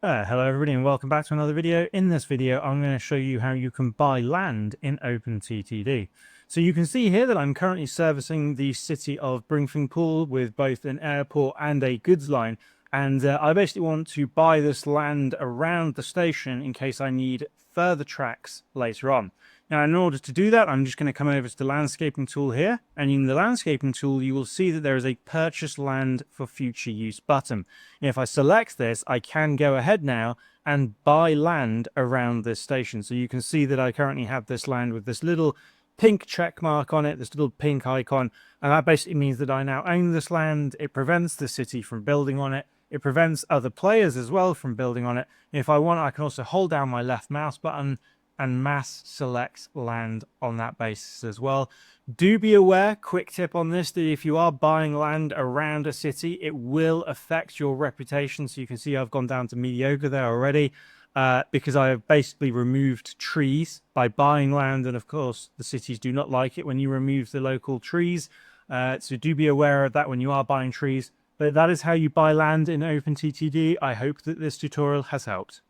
Hello everybody and welcome back to another video. In this video I'm going to show you how you can buy land in OpenTTD. So you can see here that I'm currently servicing the city of Bringthingpool with both an airport and a goods line, and I basically want to buy this land around the station in case I need further tracks later on. Now, in order to do that, I'm just going to come over to the landscaping tool here, and in the landscaping tool, you will see that there is a purchase land for future use button. If I select this, I can go ahead now and buy land around this station. So you can see that I currently have this land with this little pink check mark on it, this little pink icon, and that basically means that I now own this land. It prevents the city from building on it. It prevents other players as well from building on it. If I want, I can also hold down my left mouse button and mass select land on that basis as well. Do be aware, quick tip on this, that if you are buying land around a city, it will affect your reputation. So you can see I've gone down to mediocre there already because I have basically removed trees by buying land. And of course, the cities do not like it when you remove the local trees. So do be aware of that when you are buying trees. But that is how you buy land in OpenTTD. I hope that this tutorial has helped.